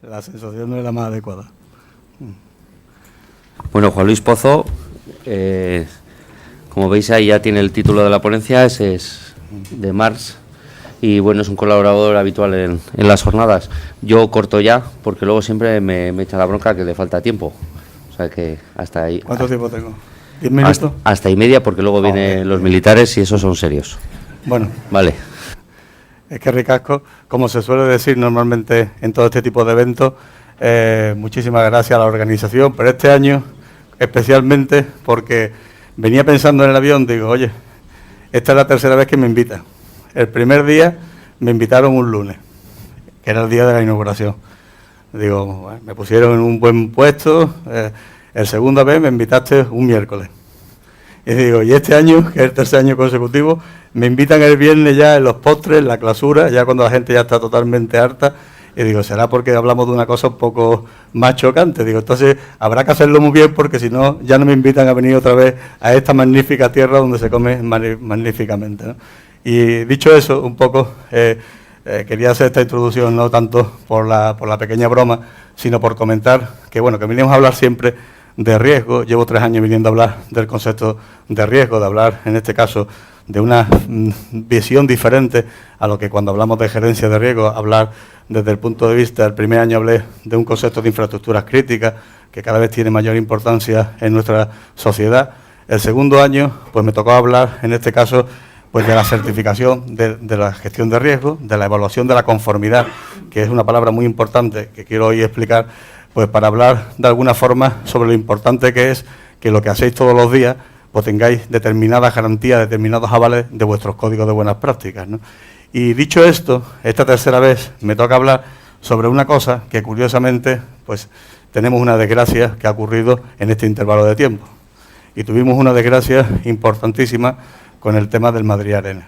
La sensación no es la más adecuada. Bueno, Juan Luis Pozo, como veis ahí ya tiene el título de la ponencia, ese es de Marx, y bueno, es un colaborador habitual en las jornadas. Yo corto ya, porque luego siempre me echa la bronca que le falta tiempo. O sea que hasta ahí... ¿Cuánto tiempo tengo? ¿10 minutos? Hasta y media, porque luego vienen los militares y esos son serios. Bueno. Vale. Es que ricasco, como se suele decir normalmente en todo este tipo de eventos, muchísimas gracias a la organización, pero este año especialmente porque venía pensando en el avión, digo, oye, esta es la tercera vez que me invitan. El primer día me invitaron un lunes, que era el día de la inauguración. Digo, bueno, me pusieron en un buen puesto, el segunda vez me invitaste un miércoles. Y digo, y este año, que es el tercer año consecutivo, me invitan el viernes ya en los postres, en la clausura, ya cuando la gente ya está totalmente harta. Y digo, será porque hablamos de una cosa un poco más chocante. Digo, entonces habrá que hacerlo muy bien porque si no, ya no me invitan a venir otra vez a esta magnífica tierra donde se come magníficamente, ¿no? Y dicho eso, un poco, quería hacer esta introducción no tanto por la pequeña broma, sino por comentar que, bueno, que venimos a hablar siempre de riesgo. Llevo 3 años viniendo a hablar del concepto de riesgo, de hablar, en este caso, de una visión diferente a lo que cuando hablamos de gerencia de riesgo, hablar desde el punto de vista, el primer año hablé de un concepto de infraestructuras críticas, que cada vez tiene mayor importancia en nuestra sociedad. El segundo año, pues me tocó hablar, en este caso, pues de la certificación de la gestión de riesgo, de la evaluación de la conformidad, que es una palabra muy importante que quiero hoy explicar, pues para hablar de alguna forma sobre lo importante que es que lo que hacéis todos los días, pues tengáis determinadas garantías, determinados avales de vuestros códigos de buenas prácticas, ¿no? Y dicho esto, esta tercera vez me toca hablar sobre una cosa que curiosamente, pues tenemos una desgracia que ha ocurrido en este intervalo de tiempo. Y tuvimos una desgracia importantísima con el tema del Madrid Arena.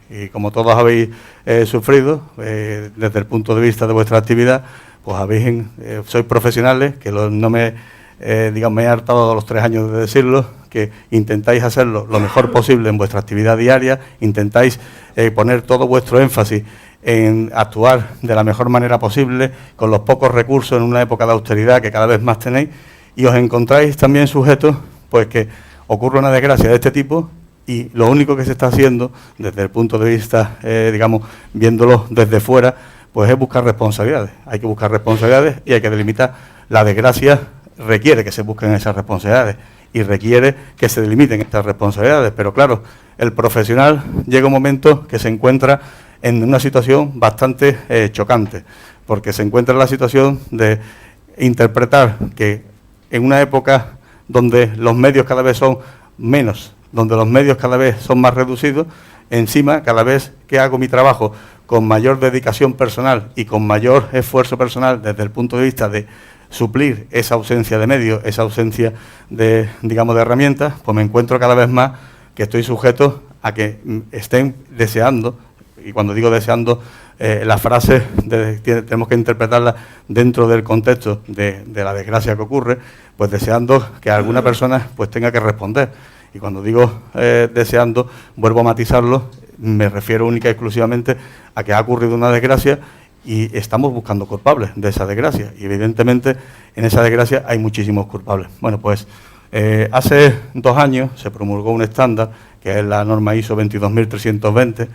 Y como todos habéis sufrido, desde el punto de vista de vuestra actividad, pues sois profesionales, que no me he hartado de los 3 años de decirlo, que intentáis hacerlo lo mejor posible en vuestra actividad diaria, intentáis poner todo vuestro énfasis en actuar de la mejor manera posible, con los pocos recursos en una época de austeridad que cada vez más tenéis, y os encontráis también sujetos, pues que ocurre una desgracia de este tipo, y lo único que se está haciendo, desde el punto de vista, viéndolo desde fuera, pues es buscar responsabilidades. Hay que buscar responsabilidades y hay que delimitar. La desgracia requiere que se busquen esas responsabilidades y requiere que se delimiten estas responsabilidades. Pero claro, el profesional llega un momento que se encuentra en una situación bastante chocante, porque se encuentra en la situación de interpretar que en una época donde los medios cada vez son menos, donde los medios cada vez son más reducidos, encima cada vez que hago mi trabajo con mayor dedicación personal y con mayor esfuerzo personal desde el punto de vista de suplir esa ausencia de medios, esa ausencia de, digamos, de herramientas, pues me encuentro cada vez más que estoy sujeto a que estén deseando, y cuando digo deseando, la frase tenemos que interpretarla dentro del contexto de la desgracia que ocurre, pues deseando que alguna persona pues tenga que responder. Y cuando digo deseando, vuelvo a matizarlo, me refiero única y exclusivamente a que ha ocurrido una desgracia y estamos buscando culpables de esa desgracia. Y evidentemente en esa desgracia hay muchísimos culpables. Bueno, pues hace 2 años se promulgó un estándar, que es la norma ISO 22320,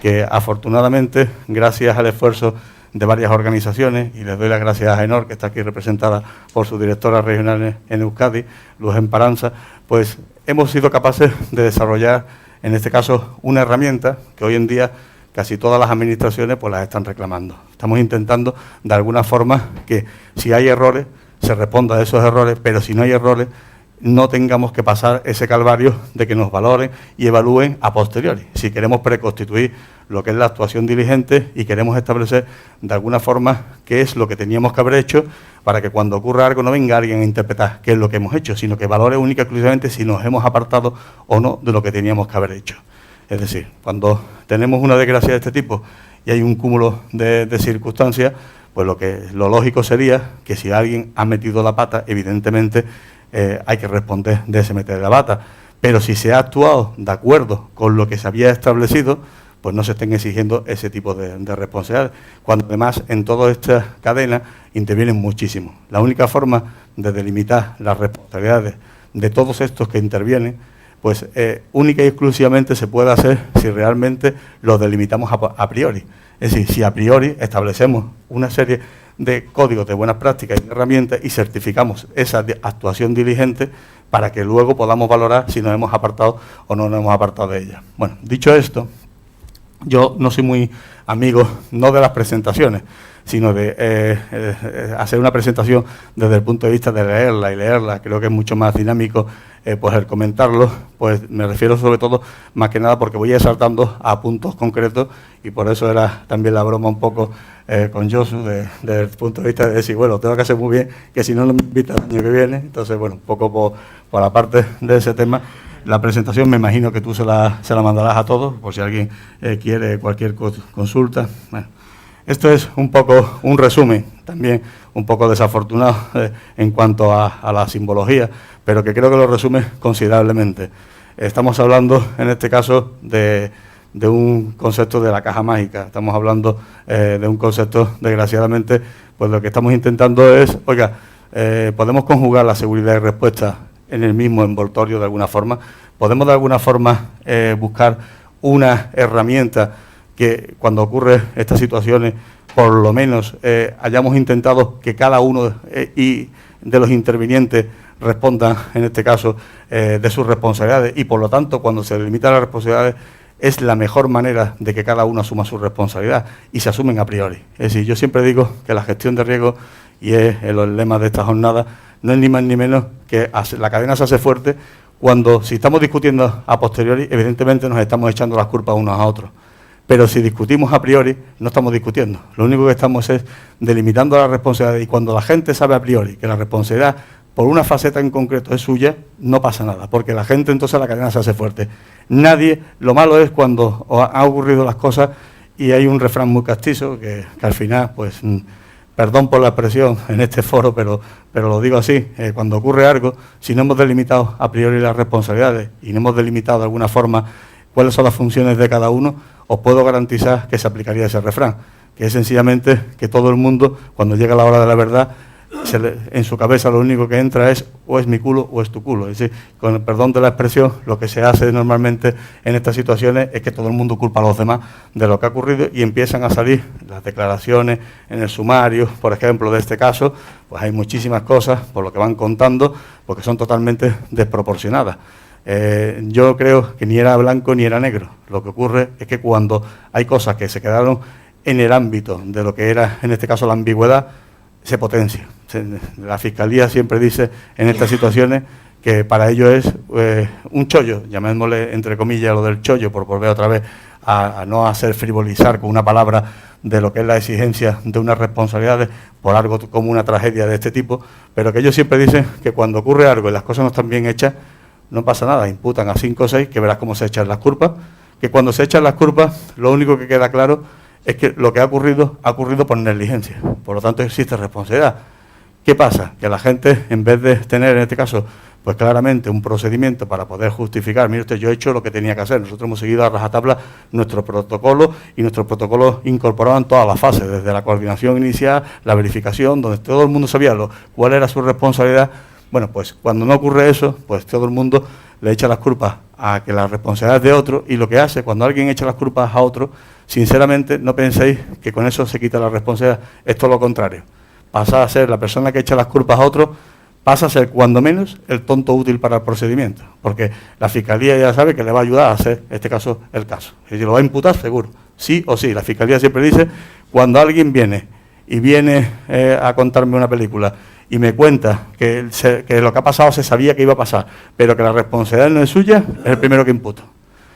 que afortunadamente, gracias al esfuerzo de varias organizaciones, y les doy las gracias a AGENOR, que está aquí representada por su directora regional en Euskadi, Luz Emparanza, pues hemos sido capaces de desarrollar, en este caso, una herramienta que hoy en día casi todas las administraciones pues las están reclamando. Estamos intentando, de alguna forma, que si hay errores, se responda a esos errores, pero si no hay errores, no tengamos que pasar ese calvario de que nos valoren y evalúen a posteriori. Si queremos preconstituir lo que es la actuación diligente y queremos establecer de alguna forma qué es lo que teníamos que haber hecho para que cuando ocurra algo no venga alguien a interpretar qué es lo que hemos hecho, sino que valore única y exclusivamente si nos hemos apartado o no de lo que teníamos que haber hecho. Es decir, cuando tenemos una desgracia de este tipo y hay un cúmulo de circunstancias, pues lo lógico sería que si alguien ha metido la pata, evidentemente hay que responder de ese meter la pata. Pero si se ha actuado de acuerdo con lo que se había establecido, pues no se estén exigiendo ese tipo de responsabilidades, cuando además en toda esta cadena intervienen muchísimo. La única forma de delimitar las responsabilidades de todos estos que intervienen, pues única y exclusivamente se puede hacer si realmente los delimitamos a priori. Es decir, si a priori establecemos una serie de códigos de buenas prácticas y herramientas y certificamos esa actuación diligente para que luego podamos valorar si nos hemos apartado o no nos hemos apartado de ella. Bueno, dicho esto, yo no soy muy amigo, no de las presentaciones, sino de hacer una presentación desde el punto de vista de leerla y leerla. Creo que es mucho más dinámico pues el comentarlo, pues me refiero sobre todo, más que nada, porque voy a ir saltando a puntos concretos y por eso era también la broma un poco con Josu, desde el punto de vista de decir, bueno, tengo que hacer muy bien, que si no, no me invita el año que viene. Entonces, bueno, un poco por la parte de ese tema. La presentación me imagino que tú se la mandarás a todos, por si alguien quiere cualquier consulta. Bueno, esto es un poco un resumen, también un poco desafortunado en cuanto a la simbología, pero que creo que lo resume considerablemente. Estamos hablando, en este caso, de un concepto de la caja mágica. Estamos hablando de un concepto, desgraciadamente, pues lo que estamos intentando es, oiga, podemos conjugar la seguridad y respuesta en el mismo envoltorio de alguna forma. Podemos de alguna forma buscar una herramienta que cuando ocurren estas situaciones, por lo menos hayamos intentado que cada uno de los intervinientes respondan, en este caso, de sus responsabilidades, y por lo tanto, cuando se delimitan las responsabilidades, es la mejor manera de que cada uno asuma su responsabilidad y se asumen a priori. Es decir, yo siempre digo que la gestión de riesgo, y es el lema de esta jornada, no es ni más ni menos que la cadena se hace fuerte cuando, si estamos discutiendo a posteriori, evidentemente nos estamos echando las culpas unos a otros. Pero si discutimos a priori, no estamos discutiendo. Lo único que estamos es delimitando la responsabilidad, y cuando la gente sabe a priori que la responsabilidad por una faceta en concreto es suya, no pasa nada, porque la gente, entonces la cadena se hace fuerte. Nadie, lo malo es cuando han ocurrido las cosas y hay un refrán muy castizo que al final, pues, perdón por la expresión en este foro, pero lo digo así, cuando ocurre algo, si no hemos delimitado a priori las responsabilidades y no hemos delimitado de alguna forma cuáles son las funciones de cada uno, os puedo garantizar que se aplicaría ese refrán, que es sencillamente que todo el mundo, cuando llega la hora de la verdad, en su cabeza lo único que entra es o es mi culo o es tu culo. Es decir, con el perdón de la expresión, lo que se hace normalmente en estas situaciones es que todo el mundo culpa a los demás de lo que ha ocurrido y empiezan a salir las declaraciones en el sumario, por ejemplo, de este caso, pues hay muchísimas cosas por lo que van contando, porque son totalmente desproporcionadas. Yo creo que ni era blanco ni era negro. Lo que ocurre es que cuando hay cosas que se quedaron en el ámbito de lo que era, en este caso, la ambigüedad, se potencia. La Fiscalía siempre dice en estas situaciones que para ello es un chollo, llamémosle entre comillas lo del chollo, por volver otra vez a no hacer frivolizar con una palabra de lo que es la exigencia de unas responsabilidades por algo como una tragedia de este tipo, pero que ellos siempre dicen que cuando ocurre algo y las cosas no están bien hechas, no pasa nada, imputan a 5 o 6, que verás cómo se echan las culpas, que cuando se echan las culpas, lo único que queda claro es que lo que ha ocurrido por negligencia, por lo tanto existe responsabilidad. ¿Qué pasa? Que la gente, en vez de tener, en este caso, pues claramente un procedimiento para poder justificar, mire usted, yo he hecho lo que tenía que hacer, nosotros hemos seguido a rajatabla nuestro protocolo, y nuestros protocolos incorporaban todas las fases, desde la coordinación inicial, la verificación, donde todo el mundo sabía cuál era su responsabilidad. Bueno, pues cuando no ocurre eso, pues todo el mundo le echa las culpas a que la responsabilidad es de otro, y lo que hace cuando alguien echa las culpas a otro, sinceramente, no penséis que con eso se quita la responsabilidad, es todo lo contrario. Pasa a ser la persona que echa las culpas a otro, pasa a ser cuando menos el tonto útil para el procedimiento, porque la Fiscalía ya sabe que le va a ayudar a hacer, en este caso, el caso. Es decir, lo va a imputar seguro, sí o sí. La Fiscalía siempre dice, cuando alguien viene a contarme una película y me cuenta que lo que ha pasado se sabía que iba a pasar, pero que la responsabilidad no es suya, es el primero que imputa.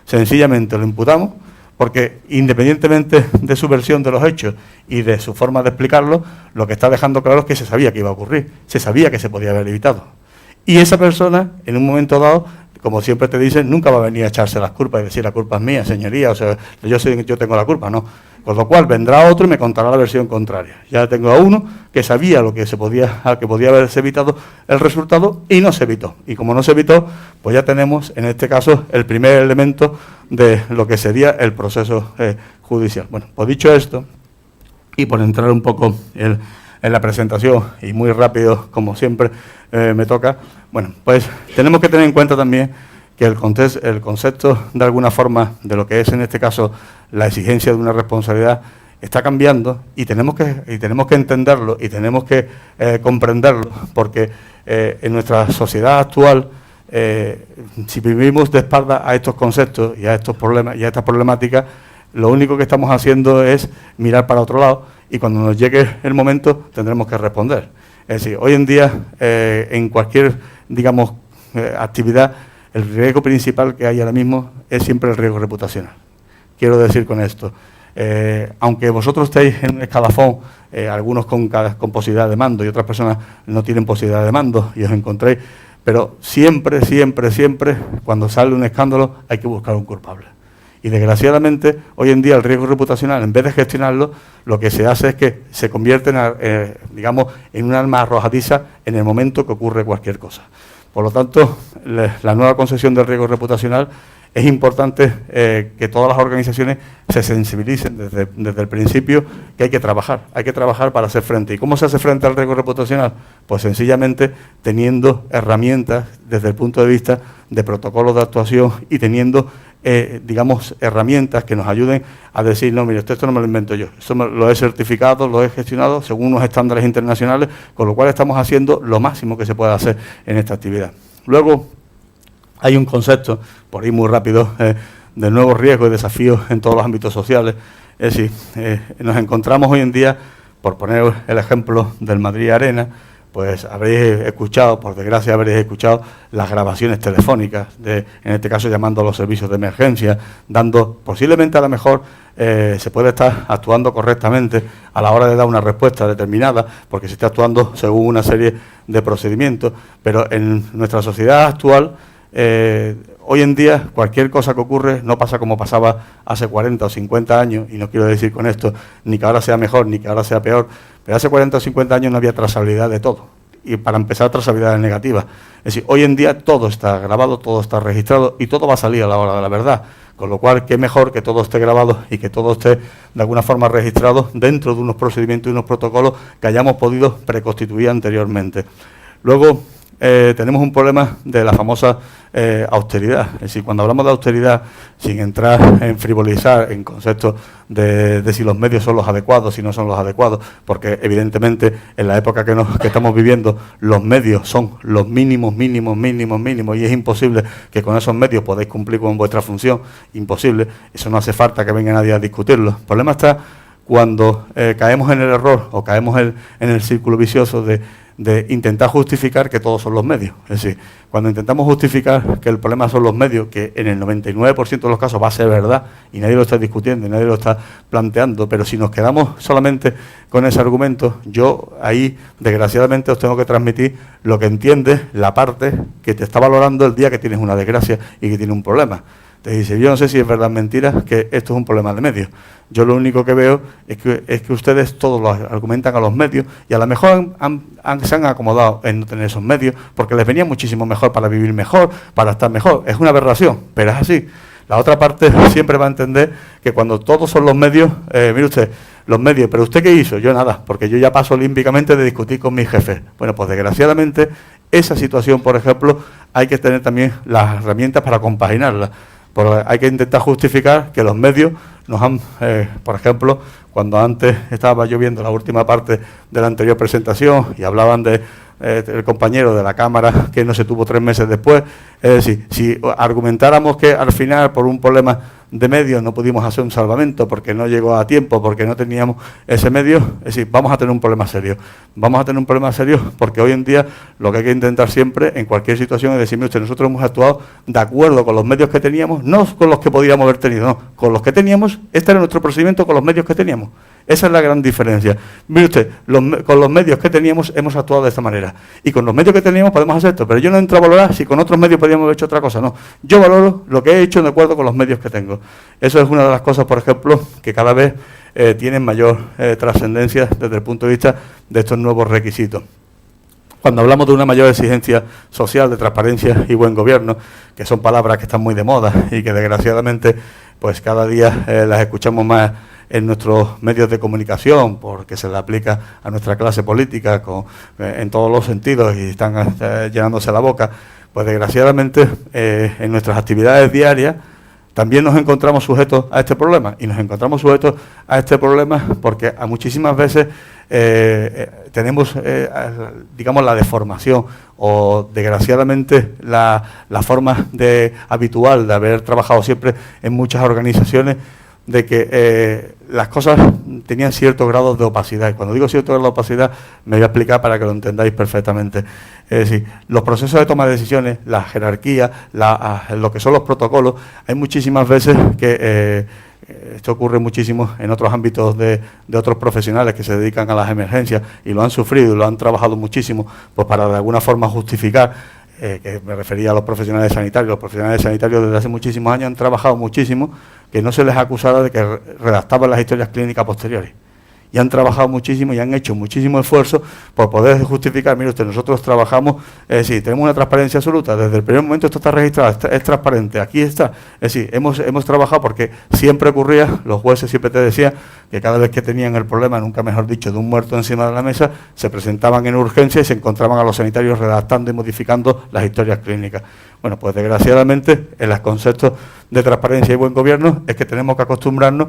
Sencillamente lo imputamos porque, independientemente de su versión de los hechos y de su forma de explicarlo, lo que está dejando claro es que se sabía que iba a ocurrir, se sabía que se podía haber evitado. Y esa persona, en un momento dado, como siempre te dicen, nunca va a venir a echarse las culpas y decir la culpa es mía, señoría, o sea, yo tengo la culpa, no. Con lo cual vendrá otro y me contará la versión contraria. Ya tengo a uno que sabía lo que que podía haberse evitado el resultado y no se evitó. Y como no se evitó, pues ya tenemos en este caso el primer elemento de lo que sería el proceso judicial. Bueno, pues dicho esto, y por entrar un poco en la presentación, y muy rápido, como siempre me toca, bueno, pues tenemos que tener en cuenta también que el concepto, de alguna forma, de lo que es en este caso la exigencia de una responsabilidad, está cambiando y tenemos que entenderlo y tenemos que comprenderlo, porque en nuestra sociedad actual, si vivimos de espaldas a estos conceptos y a estos problemas y a estas problemáticas, lo único que estamos haciendo es mirar para otro lado y cuando nos llegue el momento tendremos que responder. Es decir, hoy en día, en cualquier, digamos, actividad, el riesgo principal que hay ahora mismo es siempre el riesgo reputacional. Quiero decir con esto, aunque vosotros estéis en un escalafón, algunos con posibilidad de mando y otras personas no tienen posibilidad de mando y os encontréis, pero siempre, cuando sale un escándalo hay que buscar un culpable. Y desgraciadamente, hoy en día el riesgo reputacional, en vez de gestionarlo, lo que se hace es que se convierte digamos, en un arma arrojadiza en el momento que ocurre cualquier cosa. Por lo tanto, la nueva concepción del riesgo reputacional es importante que todas las organizaciones se sensibilicen desde el principio que hay que trabajar para hacer frente. ¿Y cómo se hace frente al riesgo reputacional? Pues sencillamente teniendo herramientas desde el punto de vista de protocolos de actuación y teniendo, digamos, herramientas que nos ayuden a decir, no, mire, esto no me lo invento yo, esto lo he certificado, lo he gestionado según unos estándares internacionales, con lo cual estamos haciendo lo máximo que se puede hacer en esta actividad. Luego, hay un concepto, por ahí muy rápido, de nuevos riesgos y desafíos en todos los ámbitos sociales. Es decir, nos encontramos hoy en día, por poner el ejemplo del Madrid Arena, pues habréis escuchado, por desgracia habréis escuchado las grabaciones telefónicas, en este caso llamando a los servicios de emergencia, dando, posiblemente a lo mejor se puede estar actuando correctamente a la hora de dar una respuesta determinada, porque se está actuando según una serie de procedimientos, pero en nuestra sociedad actual, hoy en día cualquier cosa que ocurre no pasa como pasaba hace 40 o 50 años, y no quiero decir con esto ni que ahora sea mejor ni que ahora sea peor, pero hace 40 o 50 años no había trazabilidad de todo, y para empezar trazabilidad negativa. Es decir, hoy en día todo está grabado, todo está registrado y todo va a salir a la hora de la verdad, con lo cual qué mejor que todo esté grabado y que todo esté de alguna forma registrado dentro de unos procedimientos y unos protocolos que hayamos podido preconstituir anteriormente. Luego, tenemos un problema de la famosa austeridad. Es decir, cuando hablamos de austeridad, sin entrar en frivolizar en conceptos de si los medios son los adecuados, si no son los adecuados, porque evidentemente en la época que estamos viviendo, los medios son los mínimos, y es imposible que con esos medios podáis cumplir con vuestra función, imposible, eso no hace falta que venga nadie a discutirlo. El problema está cuando caemos en el error o caemos en el círculo vicioso de intentar justificar que todos son los medios. Es decir, cuando intentamos justificar que el problema son los medios, que en el 99% de los casos va a ser verdad, y nadie lo está discutiendo, y nadie lo está planteando, pero si nos quedamos solamente con ese argumento, yo ahí, desgraciadamente, os tengo que transmitir lo que entiende la parte que te está valorando el día que tienes una desgracia y que tiene un problema. Te dice, yo no sé si es verdad o mentira que esto es un problema de medios. Yo lo único que veo es que ustedes todos lo argumentan a los medios y a lo mejor se han acomodado en no tener esos medios porque les venía muchísimo mejor para vivir mejor, para estar mejor. Es una aberración, pero es así. La otra parte siempre va a entender que cuando todos son los medios, mire usted, los medios, pero ¿usted qué hizo? Yo nada, porque yo ya paso olímpicamente de discutir con mis jefes. Bueno, pues desgraciadamente esa situación, por ejemplo, hay que tener también las herramientas para compaginarla. Hay que intentar justificar que los medios nos han, por ejemplo, cuando antes estaba yo viendo la última parte de la anterior presentación y hablaban del compañero de la Cámara que no se tuvo 3 meses después, es decir, si argumentáramos que al final por un problema de medios no pudimos hacer un salvamento porque no llegó a tiempo, porque no teníamos ese medio, es decir, vamos a tener un problema serio. Vamos a tener un problema serio porque hoy en día lo que hay que intentar siempre en cualquier situación es decirme usted, nosotros hemos actuado de acuerdo con los medios que teníamos, no con los que podíamos haber tenido, no, con los que teníamos, este era nuestro procedimiento con los medios que teníamos. Esa es la gran diferencia. Mire usted, con los medios que teníamos hemos actuado de esta manera. Y con los medios que teníamos podemos hacer esto. Pero yo no entro a valorar si con otros medios podríamos haber hecho otra cosa. No, yo valoro lo que he hecho de acuerdo con los medios que tengo. Eso es una de las cosas, por ejemplo, que cada vez tienen mayor trascendencia desde el punto de vista de estos nuevos requisitos. Cuando hablamos de una mayor exigencia social, de transparencia y buen gobierno, que son palabras que están muy de moda y que desgraciadamente pues cada día las escuchamos más en nuestros medios de comunicación, porque se le aplica a nuestra clase política en todos los sentidos y están llenándose la boca, pues desgraciadamente en nuestras actividades diarias también nos encontramos sujetos a este problema. Y nos encontramos sujetos a este problema porque a muchísimas veces tenemos, digamos, la deformación o desgraciadamente la forma habitual de haber trabajado siempre en muchas organizaciones, de que las cosas tenían ciertos grados de opacidad. Y cuando digo cierto grado de opacidad, me voy a explicar para que lo entendáis perfectamente. Es decir, los procesos de toma de decisiones, la jerarquía, lo que son los protocolos, hay muchísimas veces que esto ocurre muchísimo en otros ámbitos de otros profesionales que se dedican a las emergencias y lo han sufrido y lo han trabajado muchísimo, pues para de alguna forma justificar, que me refería a los profesionales sanitarios. Los profesionales sanitarios desde hace muchísimos años han trabajado muchísimo, que no se les acusara de que redactaban las historias clínicas posteriores. Y han trabajado muchísimo y han hecho muchísimo esfuerzo por poder justificar. Mire usted, nosotros trabajamos, sí, tenemos una transparencia absoluta. Desde el primer momento esto está registrado, es transparente, aquí está. Es decir, hemos trabajado porque siempre ocurría, los jueces siempre te decían que cada vez que tenían el problema, nunca mejor dicho, de un muerto encima de la mesa, se presentaban en urgencia y se encontraban a los sanitarios redactando y modificando las historias clínicas. Bueno, pues desgraciadamente en los conceptos de transparencia y buen gobierno es que tenemos que acostumbrarnos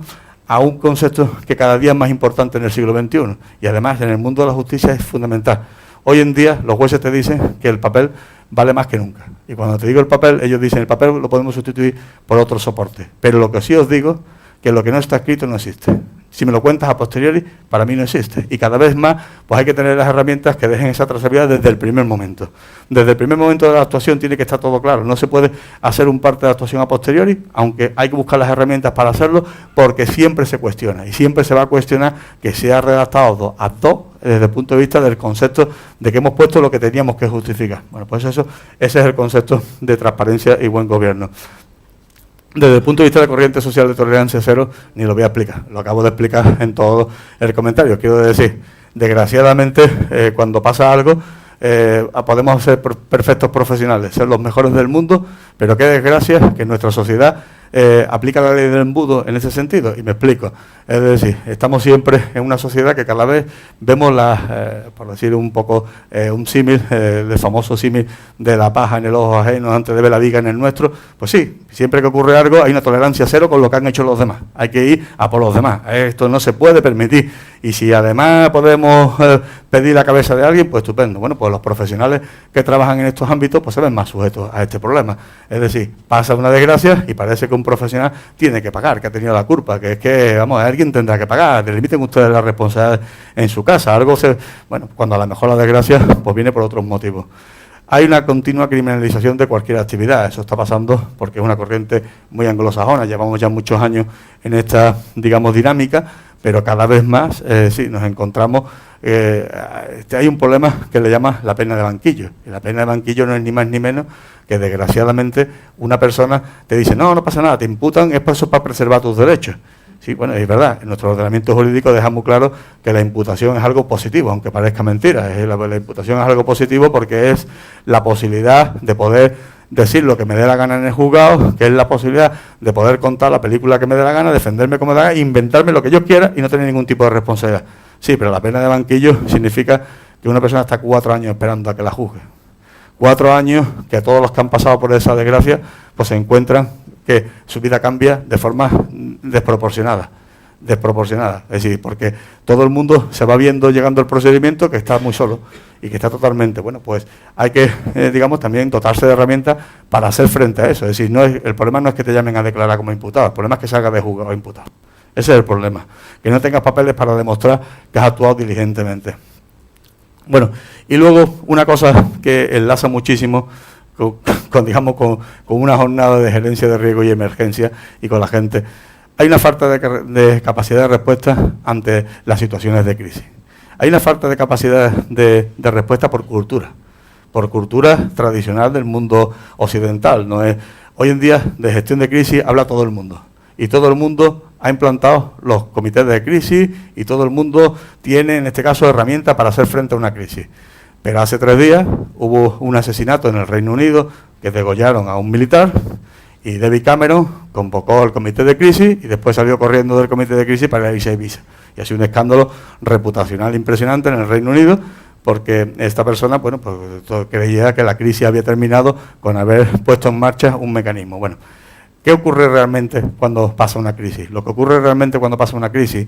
a un concepto que cada día es más importante en el siglo XXI y además en el mundo de la justicia es fundamental. Hoy en día los jueces te dicen que el papel vale más que nunca. Y cuando te digo el papel, ellos dicen el papel lo podemos sustituir por otro soporte. Pero lo que sí os digo, que lo que no está escrito no existe. Si me lo cuentas a posteriori, para mí no existe. Y cada vez más, pues hay que tener las herramientas que dejen esa trazabilidad desde el primer momento. Desde el primer momento de la actuación tiene que estar todo claro. No se puede hacer un parte de la actuación a posteriori, aunque hay que buscar las herramientas para hacerlo, porque siempre se cuestiona. Y siempre se va a cuestionar que sea redactado ad hoc desde el punto de vista del concepto de que hemos puesto lo que teníamos que justificar. Bueno, pues ese es el concepto de transparencia y buen gobierno. Desde el punto de vista de la corriente social de tolerancia cero, ni lo voy a explicar, lo acabo de explicar en todo el comentario. Quiero decir, desgraciadamente, cuando pasa algo, podemos ser perfectos profesionales, ser los mejores del mundo, pero qué desgracia que nuestra sociedad aplica la ley del embudo en ese sentido, y me explico. Es decir, estamos siempre en una sociedad que cada vez vemos por decir un poco un símil, el famoso símil de la paja en el ojo ajeno antes de ver la viga en el nuestro. Pues sí, siempre que ocurre algo hay una tolerancia cero con lo que han hecho los demás. Hay que ir a por los demás. Esto no se puede permitir. Y si además podemos pedir la cabeza de alguien, pues estupendo. Bueno, pues los profesionales que trabajan en estos ámbitos pues se ven más sujetos a este problema. Es decir, pasa una desgracia y parece que un profesional tiene que pagar, que ha tenido la culpa, que es que, vamos, alguien tendrá que pagar, delimiten ustedes la responsabilidad en su casa. Bueno, cuando a lo mejor la desgracia pues viene por otros motivos. Hay una continua criminalización de cualquier actividad. Eso está pasando porque es una corriente muy anglosajona. Llevamos ya muchos años en esta, digamos, dinámica, pero cada vez más sí nos encontramos. Hay un problema que le llama la pena de banquillo. Y la pena de banquillo no es ni más ni menos que, desgraciadamente, una persona te dice, no pasa nada, te imputan, es por eso, para preservar tus derechos. Sí, bueno, es verdad, en nuestro ordenamiento jurídico deja muy claro que la imputación es algo positivo, aunque parezca mentira. La imputación es algo positivo porque es la posibilidad de poder decir lo que me dé la gana en el juzgado, que es la posibilidad de poder contar la película que me dé la gana, defenderme como me da la gana, inventarme lo que yo quiera y no tener ningún tipo de responsabilidad. Sí, pero la pena de banquillo significa que una persona está 4 años esperando a que la juzgue. 4 años que todos los que han pasado por esa desgracia pues se encuentran que su vida cambia de forma desproporcionada. Es decir, porque todo el mundo se va viendo llegando al procedimiento que está muy solo y que está totalmente, bueno, pues hay que, digamos, también dotarse de herramientas para hacer frente a eso. Es decir, el problema no es que te llamen a declarar como imputado, el problema es que salgas de juzgado imputado. Ese es el problema, que no tengas papeles para demostrar que has actuado diligentemente. Bueno, y luego una cosa que enlaza muchísimo con una jornada de gerencia de riesgo y emergencia y con la gente, hay una falta de capacidad de respuesta ante las situaciones de crisis. Hay una falta de capacidad de respuesta por cultura tradicional del mundo occidental. No es, hoy en día de gestión de crisis habla todo el mundo, y todo el mundo ha implantado los comités de crisis, y todo el mundo tiene, en este caso, herramientas para hacer frente a una crisis. Pero hace 3 días hubo un asesinato en el Reino Unido, que degollaron a un militar, y David Cameron convocó al comité de crisis y después salió corriendo del comité de crisis para irse a Ibiza. Y ha sido un escándalo reputacional impresionante en el Reino Unido, porque esta persona, bueno, pues creía que la crisis había terminado con haber puesto en marcha un mecanismo. Bueno, ¿qué ocurre realmente cuando pasa una crisis? Lo que ocurre realmente cuando pasa una crisis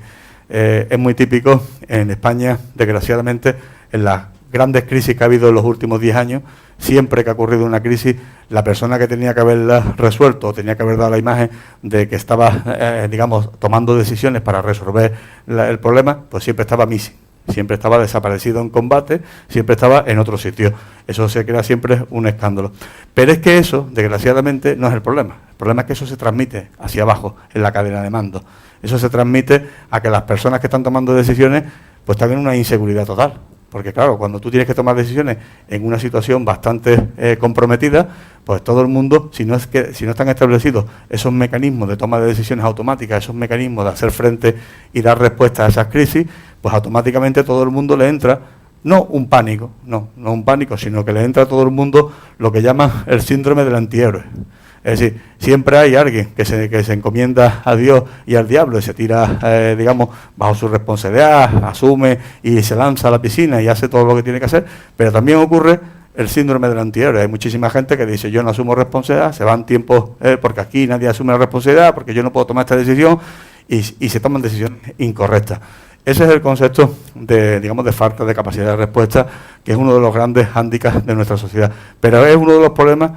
es muy típico en España, desgraciadamente, en las grandes crisis que ha habido en los últimos 10 años. Siempre que ha ocurrido una crisis, la persona que tenía que haberla resuelto, tenía que haber dado la imagen de que estaba, digamos, tomando decisiones para resolver el problema, pues siempre estaba missing, siempre estaba desaparecido en combate, siempre estaba en otro sitio. Eso se crea siempre un escándalo. Pero es que eso, desgraciadamente, no es el problema. El problema es que eso se transmite hacia abajo, en la cadena de mando. Eso se transmite a que las personas que están tomando decisiones, pues están en una inseguridad total. Porque claro, cuando tú tienes que tomar decisiones en una situación bastante comprometida, pues todo el mundo, si no están establecidos esos mecanismos de toma de decisiones automáticas, esos mecanismos de hacer frente y dar respuesta a esas crisis, pues automáticamente todo el mundo le entra, no un pánico, no un pánico, sino que le entra a todo el mundo lo que llaman el síndrome del antihéroe. Es decir, siempre hay alguien que se encomienda a Dios y al diablo y se tira, digamos, bajo su responsabilidad, asume y se lanza a la piscina y hace todo lo que tiene que hacer, pero también ocurre el síndrome del antihéroe. Hay muchísima gente que dice, yo no asumo responsabilidad, se van tiempos, porque aquí nadie asume la responsabilidad, porque yo no puedo tomar esta decisión, y se toman decisiones incorrectas. Ese es el concepto de, digamos, de falta de capacidad de respuesta, que es uno de los grandes hándicaps de nuestra sociedad. Pero es uno de los problemas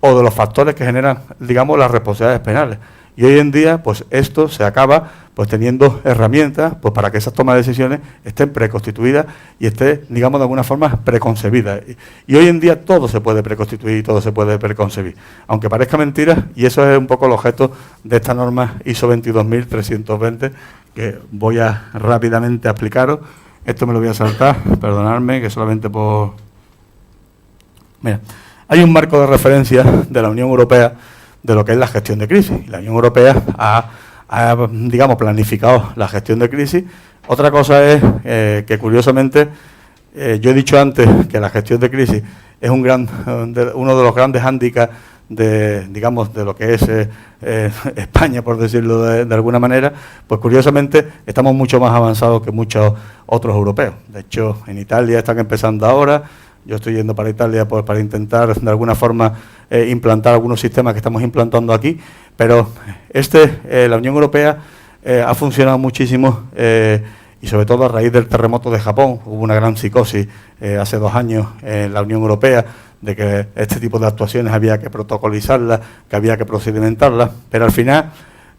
o de los factores que generan, digamos, las responsabilidades penales. Y hoy en día, pues esto se acaba pues teniendo herramientas pues para que esas tomas de decisiones estén preconstituidas y estén, digamos, de alguna forma preconcebidas. Y hoy en día todo se puede preconstituir y todo se puede preconcebir. Aunque parezca mentira, y eso es un poco el objeto de esta norma ISO 22320, que voy a rápidamente explicaros. Esto me lo voy a saltar, perdonadme, que solamente por... Mira, hay un marco de referencia de la Unión Europea de lo que es la gestión de crisis. La Unión Europea ha digamos, planificado la gestión de crisis. Otra cosa es que, curiosamente, yo he dicho antes que la gestión de crisis es uno de los grandes hándicaps de, digamos, de lo que es España, por decirlo de alguna manera. Pues curiosamente estamos mucho más avanzados que muchos otros europeos. De hecho, en Italia están empezando ahora. Yo estoy yendo para Italia pues, para intentar de alguna forma implantar algunos sistemas que estamos implantando aquí, pero la Unión Europea ha funcionado muchísimo y sobre todo a raíz del terremoto de Japón. Hubo una gran psicosis hace 2 años en la Unión Europea de que este tipo de actuaciones había que protocolizarlas, que había que procedimentarlas, pero al final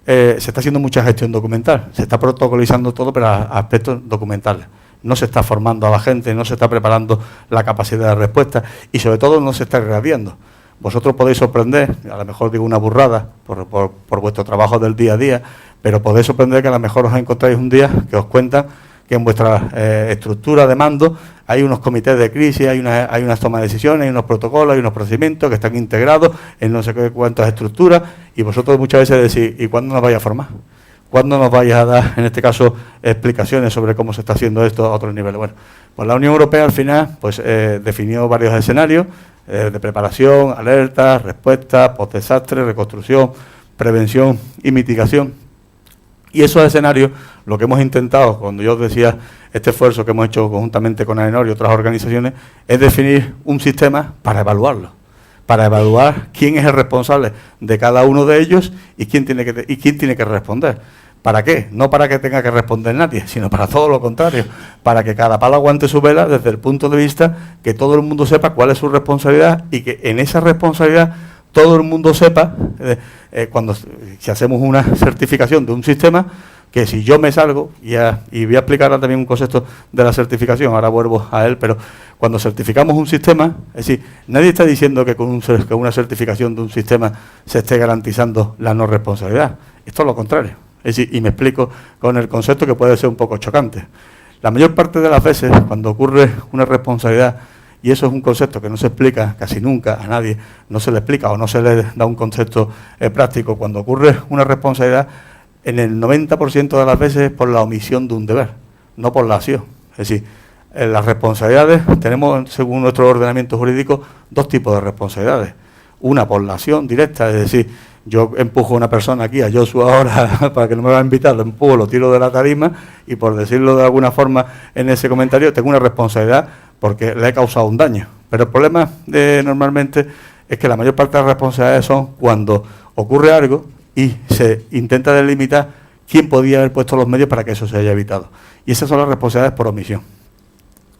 se está haciendo mucha gestión documental, se está protocolizando todo, pero a aspectos documentales. No se está formando a la gente, no se está preparando la capacidad de respuesta y sobre todo no se está irradiando. Vosotros podéis sorprender, a lo mejor digo una burrada por vuestro trabajo del día a día, pero podéis sorprender que a lo mejor os encontráis un día que os cuentan que en vuestra estructura de mando hay unos comités de crisis, hay unas tomas de decisiones, hay unos protocolos, hay unos procedimientos que están integrados en no sé qué cuántas estructuras y vosotros muchas veces decís, ¿y cuándo nos vais a formar? ¿Cuándo nos vais a dar, en este caso, explicaciones sobre cómo se está haciendo esto a otros niveles? Bueno, pues la Unión Europea al final pues definió varios escenarios de preparación, alerta, respuesta, postdesastre, reconstrucción, prevención y mitigación. Y esos escenarios, lo que hemos intentado, cuando yo os decía este esfuerzo que hemos hecho conjuntamente con AENOR y otras organizaciones, es definir un sistema para evaluarlo, para evaluar quién es el responsable de cada uno de ellos y quién tiene que responder. ¿Para qué? No para que tenga que responder nadie, sino para todo lo contrario, para que cada palo aguante su vela desde el punto de vista que todo el mundo sepa cuál es su responsabilidad y que en esa responsabilidad todo el mundo sepa, si hacemos una certificación de un sistema, que si yo me salgo, y voy a explicar también un concepto de la certificación, ahora vuelvo a él, pero cuando certificamos un sistema, es decir, nadie está diciendo que con una certificación de un sistema se esté garantizando la no responsabilidad. Esto es lo contrario. Es decir, y me explico con el concepto que puede ser un poco chocante. La mayor parte de las veces, cuando ocurre una responsabilidad, y eso es un concepto que no se explica casi nunca a nadie, no se le explica o no se le da un concepto práctico, cuando ocurre una responsabilidad, en el 90% de las veces es por la omisión de un deber, no por la acción. Es decir, en las responsabilidades tenemos, según nuestro ordenamiento jurídico, dos tipos de responsabilidades. Una por la acción directa, es decir, yo empujo a una persona aquí, a Joshua ahora, para que no me va a invitar, lo empujo, lo tiro de la tarima y, por decirlo de alguna forma en ese comentario, tengo una responsabilidad porque le he causado un daño. Pero el problema normalmente es que la mayor parte de las responsabilidades son cuando ocurre algo y se intenta delimitar quién podía haber puesto los medios para que eso se haya evitado. Y esas son las responsabilidades por omisión.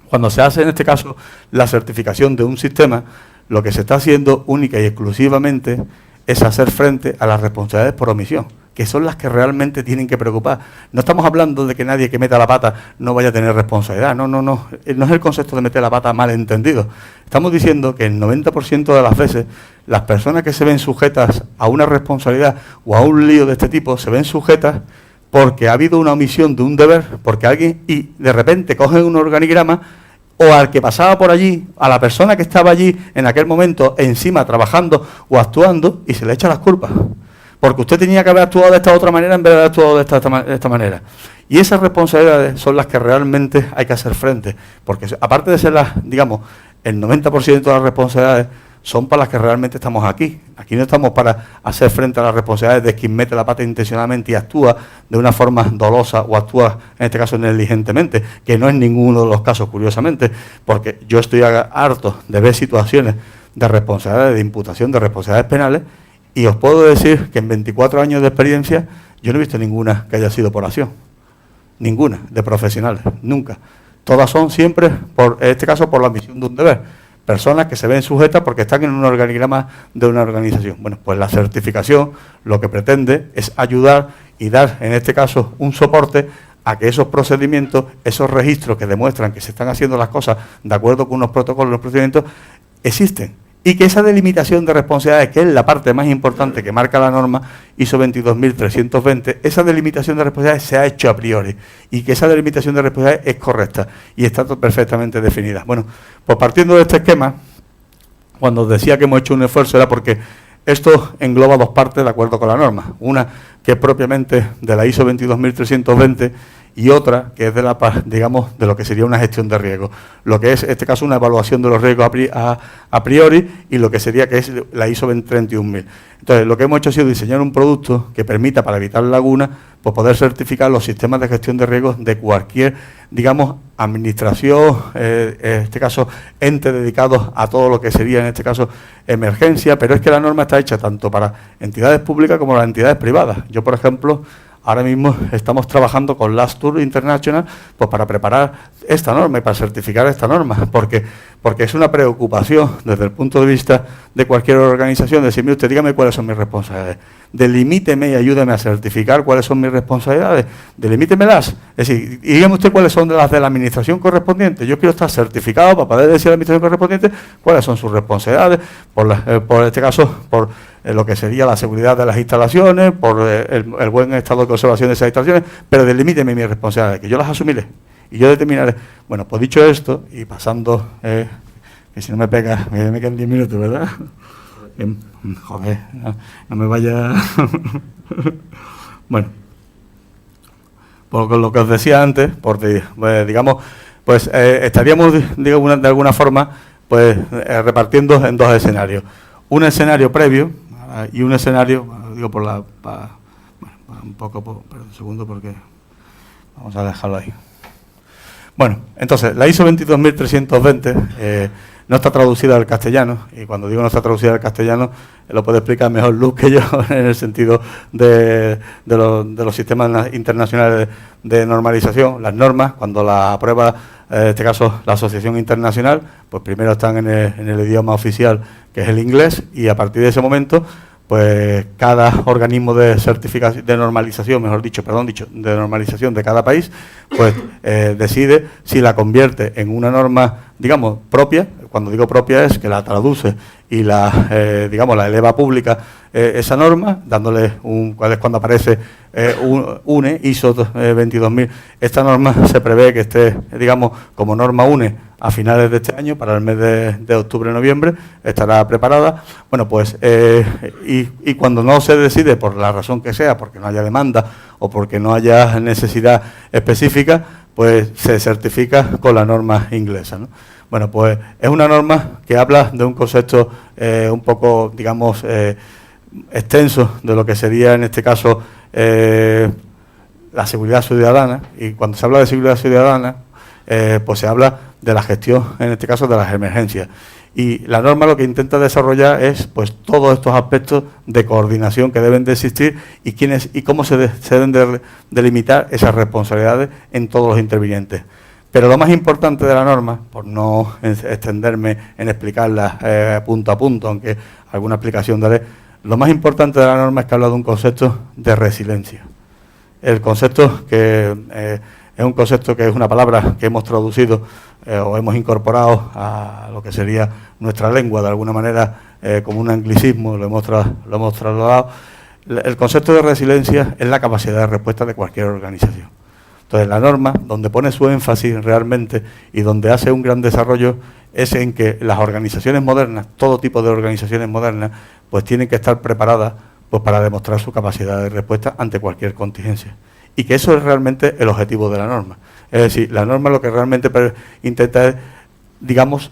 Cuando se hace, en este caso, la certificación de un sistema, lo que se está haciendo única y exclusivamente es hacer frente a las responsabilidades por omisión, que son las que realmente tienen que preocupar. No estamos hablando de que nadie que meta la pata no vaya a tener responsabilidad. No. No es el concepto de meter la pata mal entendido. Estamos diciendo que el 90% de las veces las personas que se ven sujetas a una responsabilidad o a un lío de este tipo se ven sujetas porque ha habido una omisión de un deber, porque alguien, y de repente cogen un organigrama, o al que pasaba por allí, a la persona que estaba allí en aquel momento encima trabajando o actuando, y se le echa las culpas. Porque usted tenía que haber actuado de esta otra manera en vez de haber actuado de esta manera. Y esas responsabilidades son las que realmente hay que hacer frente. Porque aparte de ser las, digamos, el 90% de las responsabilidades son para las que realmente estamos aquí. Aquí no estamos para hacer frente a las responsabilidades de quien mete la pata intencionalmente y actúa de una forma dolosa o actúa, en este caso, negligentemente, que no es ninguno de los casos, curiosamente, porque yo estoy harto de ver situaciones de responsabilidades, de imputación de responsabilidades penales, y os puedo decir que en 24 años de experiencia yo no he visto ninguna que haya sido por acción. Ninguna, de profesionales, nunca. Todas son siempre, en este caso, por la omisión de un deber. Personas que se ven sujetas porque están en un organigrama de una organización. Bueno, pues la certificación lo que pretende es ayudar y dar, en este caso, un soporte a que esos procedimientos, esos registros que demuestran que se están haciendo las cosas de acuerdo con unos protocolos, unos procedimientos, existen. Y que esa delimitación de responsabilidades, que es la parte más importante que marca la norma ISO 22320, esa delimitación de responsabilidades se ha hecho a priori y que esa delimitación de responsabilidades es correcta y está perfectamente definida. Bueno, pues partiendo de este esquema, cuando os decía que hemos hecho un esfuerzo era porque esto engloba dos partes de acuerdo con la norma. Una que es propiamente de la ISO 22320 y otra que es de la, digamos, de lo que sería una gestión de riesgo. Lo que es, en este caso, una evaluación de los riesgos a priori y lo que sería que es la ISO 23000. Entonces, lo que hemos hecho ha sido diseñar un producto que permita, para evitar lagunas, pues poder certificar los sistemas de gestión de riesgos de cualquier, digamos, administración, en este caso, ente dedicado a todo lo que sería, en este caso, emergencia, pero es que la norma está hecha tanto para entidades públicas como para entidades privadas. Yo, por ejemplo, ahora mismo estamos trabajando con Last Tour International pues para preparar esta norma y para certificar esta norma, porque es una preocupación desde el punto de vista de cualquier organización, decir, mire usted, dígame cuáles son mis responsabilidades, delimíteme y ayúdeme a certificar cuáles son mis responsabilidades, delimítemelas, es decir, y dígame usted cuáles son las de la administración correspondiente. Yo quiero estar certificado para poder decir a la administración correspondiente cuáles son sus responsabilidades, por este caso, por lo que sería la seguridad de las instalaciones, por el buen estado de conservación de esas instalaciones, pero delimíteme mis responsabilidades, que yo las asumiré y yo determinaré. Bueno, pues dicho esto, y pasando, que si no me pega, me quedan 10 minutos, ¿verdad? Joder, no me vaya... Bueno, por lo que os decía antes, digamos, pues estaríamos, digamos, de alguna forma, pues repartiendo en dos escenarios. Un escenario previo y un escenario, digo por la... un poco, pero un segundo porque vamos a dejarlo ahí. Bueno, entonces, la ISO 22320 no está traducida al castellano, y cuando digo no está traducida al castellano, lo puede explicar mejor Luz que yo, en el sentido de los sistemas internacionales de normalización. Las normas, cuando las aprueba, en este caso, la Asociación Internacional, pues primero están en el idioma oficial, que es el inglés, y a partir de ese momento, pues cada organismo de certificación, de normalización, de normalización de cada país, pues decide si la convierte en una norma, digamos, propia. Cuando digo propia es que la traduce y la, digamos, la eleva pública esa norma, dándole cuando aparece UNE, ISO 22000. Esta norma se prevé que esté, digamos, como norma UNE a finales de este año, para el mes de octubre-noviembre, estará preparada. Bueno, pues, y cuando no se decide, por la razón que sea, porque no haya demanda o porque no haya necesidad específica, pues se certifica con la norma inglesa, ¿no? Bueno, pues es una norma que habla de un concepto un poco, digamos, extenso de lo que sería, en este caso, la seguridad ciudadana. Y cuando se habla de seguridad ciudadana, pues se habla de la gestión, en este caso, de las emergencias. Y la norma lo que intenta desarrollar es, pues, todos estos aspectos de coordinación que deben de existir y cómo se deben de delimitar esas responsabilidades en todos los intervinientes. Pero lo más importante de la norma, por no extenderme en explicarla punto a punto, aunque alguna explicación daré, lo más importante de la norma es que habla de un concepto de resiliencia. El concepto que es un concepto que es una palabra que hemos traducido o hemos incorporado a lo que sería nuestra lengua, de alguna manera como un anglicismo, lo hemos trasladado. El concepto de resiliencia es la capacidad de respuesta de cualquier organización. Entonces, la norma, donde pone su énfasis realmente y donde hace un gran desarrollo, es en que las organizaciones modernas, todo tipo de organizaciones modernas, pues tienen que estar preparadas pues para demostrar su capacidad de respuesta ante cualquier contingencia. Y que eso es realmente el objetivo de la norma. Es decir, la norma lo que realmente intenta es, digamos,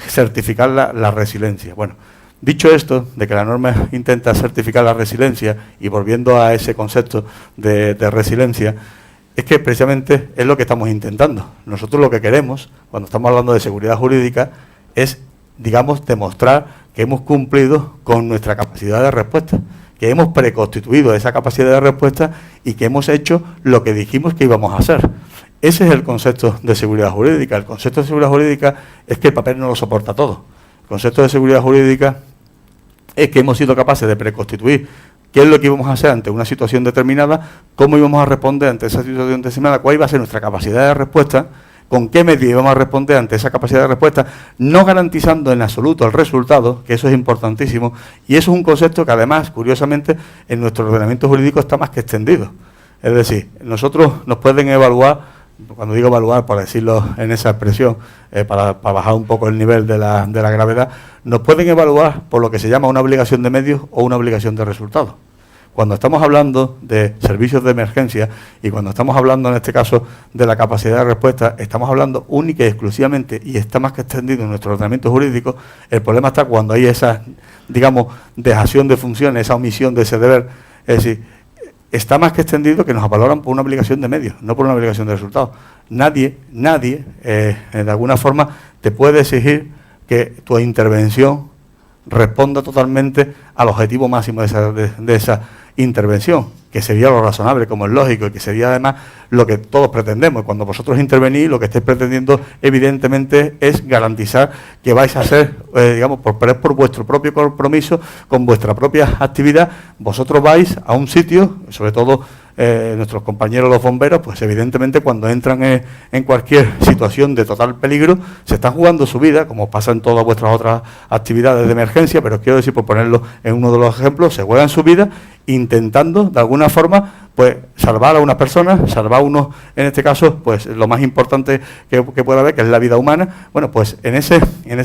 certificar la resiliencia. Bueno, dicho esto, de que la norma intenta certificar la resiliencia, y volviendo a ese concepto de resiliencia, es que precisamente es lo que estamos intentando. Nosotros lo que queremos, cuando estamos hablando de seguridad jurídica, es, digamos, demostrar que hemos cumplido con nuestra capacidad de respuesta, que hemos preconstituido esa capacidad de respuesta y que hemos hecho lo que dijimos que íbamos a hacer. Ese es el concepto de seguridad jurídica. El concepto de seguridad jurídica es que el papel no lo soporta todo. El concepto de seguridad jurídica es que hemos sido capaces de preconstituir qué es lo que íbamos a hacer ante una situación determinada, cómo íbamos a responder ante esa situación determinada, cuál iba a ser nuestra capacidad de respuesta, con qué medidas íbamos a responder ante esa capacidad de respuesta, no garantizando en absoluto el resultado, que eso es importantísimo, y eso es un concepto que además, curiosamente, en nuestro ordenamiento jurídico está más que extendido. Es decir, nosotros nos pueden evaluar, cuando digo evaluar, por decirlo en esa expresión, para bajar un poco el nivel de la gravedad, nos pueden evaluar por lo que se llama una obligación de medios o una obligación de resultados. Cuando estamos hablando de servicios de emergencia y cuando estamos hablando, en este caso, de la capacidad de respuesta, estamos hablando única y exclusivamente, y está más que extendido en nuestro ordenamiento jurídico. El problema está cuando hay esa, digamos, dejación de funciones, esa omisión de ese deber. Es decir, está más que extendido que nos valoran por una obligación de medios, no por una obligación de resultados. Nadie, de alguna forma, te puede exigir que tu intervención responda totalmente al objetivo máximo de esa intervención, que sería lo razonable, como es lógico, y que sería además lo que todos pretendemos. Cuando vosotros intervenís, lo que estáis pretendiendo, evidentemente, es garantizar que vais a hacer, digamos, por vuestro propio compromiso, con vuestra propia actividad, vosotros vais a un sitio, sobre todo nuestros compañeros los bomberos, pues evidentemente cuando entran en cualquier situación de total peligro, se están jugando su vida, como pasa en todas vuestras otras actividades de emergencia, pero quiero decir, por ponerlo en uno de los ejemplos, se juegan su vida intentando, de alguna forma, pues salvar a una persona, salvar a uno, en este caso, pues lo más importante que pueda haber, que es la vida humana. Bueno, pues en ese